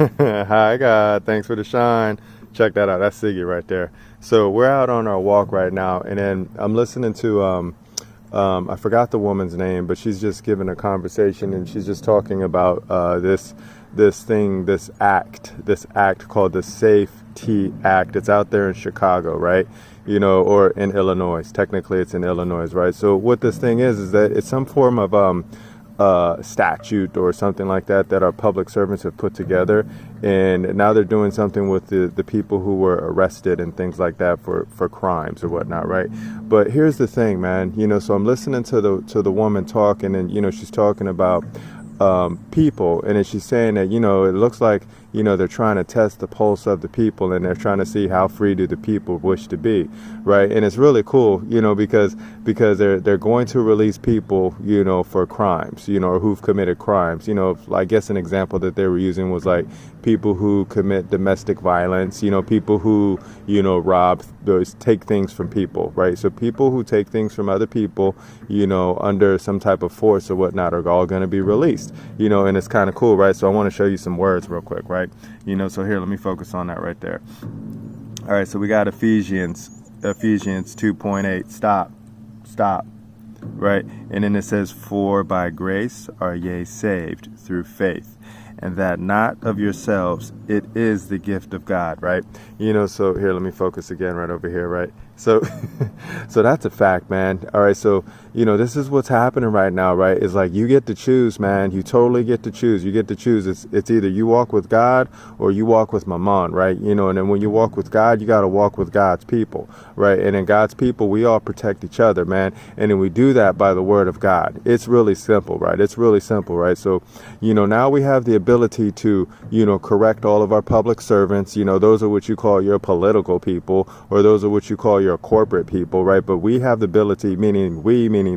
Hi, God. Thanks for the shine. Check that out. That's Siggy right there. So we're out on our walk right now, and then I'm listening to I forgot the woman's name, but she's just giving a conversation, and she's just talking about this act called the Safety Act. It's out there in Chicago, right? Or in Illinois. Technically, it's in Illinois, right? So what this thing is that it's some form of statute or something like that our public servants have put together, and now they're doing something with the people who were arrested and things like that for crimes or whatnot, right? But here's the thing, man. So I'm listening to the woman talk, and then she's talking about people, and then she's saying that it looks like they're trying to test the pulse of the people, and they're trying to see how free do the people wish to be, right? And it's really cool, because they're going to release people, for crimes, or who've committed crimes. I guess an example that they were using was like people who commit domestic violence, people who rob, take things from people, right? So people who take things from other people, under some type of force or whatnot, are all going to be released, and it's kind of cool, right? So I want to show you some words real quick, right? So here, let me focus on that right there. All right, so we got Ephesians 2.8. Stop, right? And then it says, "For by grace are ye saved through faith, and that not of yourselves, it is the gift of God," right? So here, let me focus again right over here, right? So so that's a fact, man. All right, so this is what's happening right now, right? It's like you get to choose, man. You totally get to choose. You get to choose. It's either you walk with God or you walk with Mammon, right? And then when you walk with God, you got to walk with God's people, right? And in God's people, we all protect each other, man. And then we do that by the word of God. It's really simple, right? It's really simple, right? So, now we have the ability to, correct all of our public servants. Those are what you call your political people, or those are what you call your corporate people, right? But we have the ability, meaning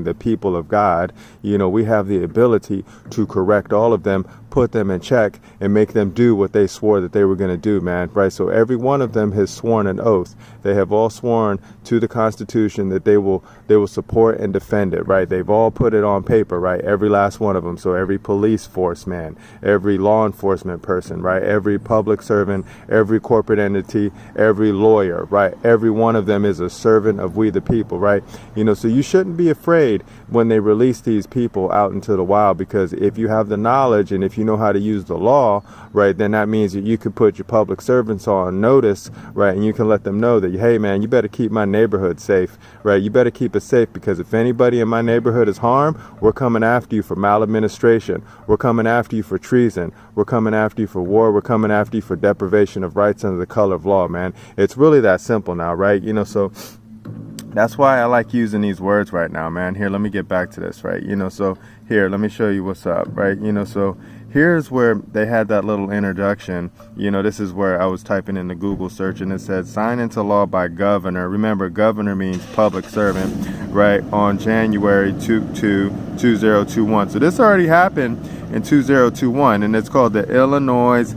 the people of God, we have the ability to correct all of them, put them in check, and make them do what they swore that they were going to do, man, right? So every one of them has sworn an oath. They have all sworn to the Constitution that they will support and defend it, right? They've all put it on paper, right? Every last one of them. So every police force man, every law enforcement person, right? Every public servant, every corporate entity, every lawyer, right? Every one of them is a servant of we the people, right? So you shouldn't be afraid when they release these people out into the wild, because if you have the knowledge and if you know how to use the law, right, then that means that you could put your public servants on notice, right? And you can let them know that, hey, man, you better keep my neighborhood safe, right? You better keep it safe, because if anybody in my neighborhood is harmed, we're coming after you for maladministration. We're coming after you for treason. We're coming after you for war. We're coming after you for deprivation of rights under the color of law, man. It's really that simple now, right? So that's why I like using these words right now, man. Here, let me get back to this, right? So here, let me show you what's up, right? So here's where they had that little introduction. This is where I was typing in the Google search, and it said, "Signed into law by governor." Remember, governor means public servant, right? On January 2021. So this already happened in 2021, and it's called the Illinois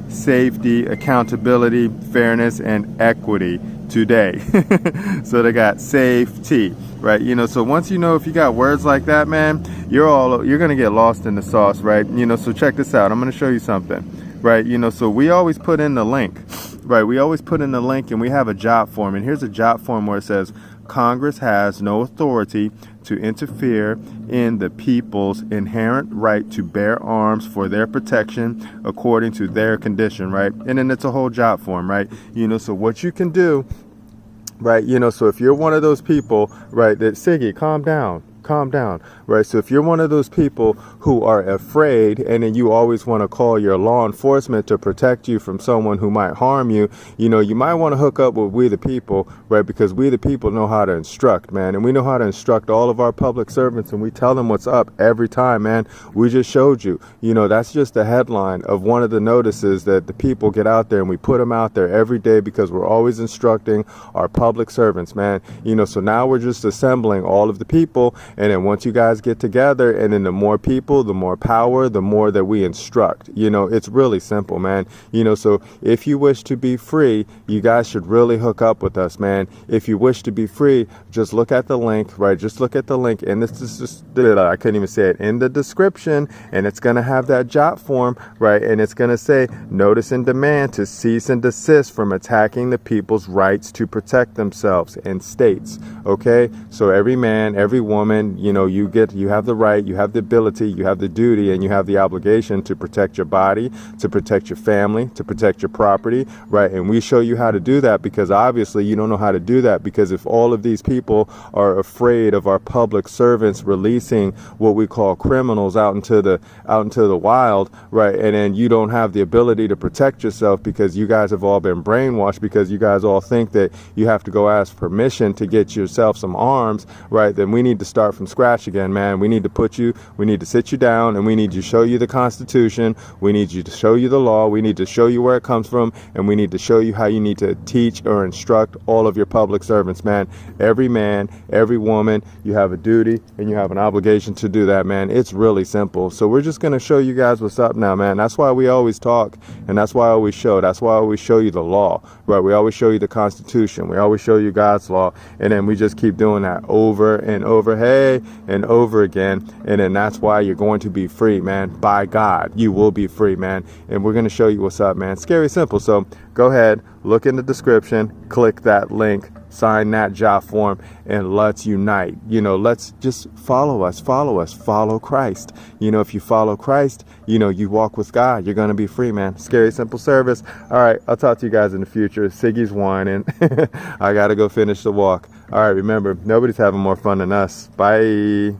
Safety, Accountability, Fairness, and Equity Today. So they got safety, right? So once if you got words like that, man, you're gonna get lost in the sauce, right? So check this out. I'm gonna show you something, right? So we always put in the link, right? We always put in the link, and we have a Jotform, and here's a Jotform where it says, "Congress has no authority to interfere in the people's inherent right to bear arms for their protection according to their condition," right? And then it's a whole Jotform, right? So what you can do, right? So if you're one of those people, right, that, Siggy, calm down, right? So if you're one of those people who are afraid, and then you always want to call your law enforcement to protect you from someone who might harm you, you might want to hook up with we the people, right? Because we the people know how to instruct, man. And we know how to instruct all of our public servants, and we tell them what's up every time, man. We just showed you, that's just the headline of one of the notices that the people get out there, and we put them out there every day because we're always instructing our public servants, man. So now we're just assembling all of the people, And then once you guys get together, and then the more people, the more power, the more that we instruct. It's really simple, man. So if you wish to be free, you guys should really hook up with us, man. If you wish to be free, just look at the link, right? Just look at the link, and this is just, I couldn't even say it, in the description, and it's going to have that Jotform, right? And it's going to say, notice and demand to cease and desist from attacking the people's rights to protect themselves, and states, okay? So every man, every woman, you have the right, you have the ability, you have the duty, and you have the obligation to protect your body, to protect your family, to protect your property, right? And we show you how to do that, because obviously you don't know how to do that, because if all of these people are afraid of our public servants releasing what we call criminals out into the wild, right? And then you don't have the ability to protect yourself because you guys have all been brainwashed, because you guys all think that you have to go ask permission to get yourself some arms, right? Then we need to start from scratch again, man. We need to sit you down, and we need to show you the Constitution. We need you to show you the law. We need to show you where it comes from, and we need to show you how you need to teach or instruct all of your public servants, man. Every man, every woman, you have a duty and you have an obligation to do that, man. It's really simple. So we're just going to show you guys what's up now, man. That's why we always talk, and that's why I always show. That's why I always show you the law, right? We always show you the Constitution. We always show you God's law, and then we just keep doing that over and over, and over again. And then that's why you're going to be free, man. By God, you will be free, man. And we're going to show you what's up, man. Scary simple. So go ahead, look in the description, click that link, sign that Jotform, and let's unite. Let's just follow Christ. If you follow Christ, you walk with God, you're going to be free, man. Scary simple service. All right, I'll talk to you guys in the future. Siggy's whining. I got to go finish the walk. All right, remember, nobody's having more fun than us. Bye.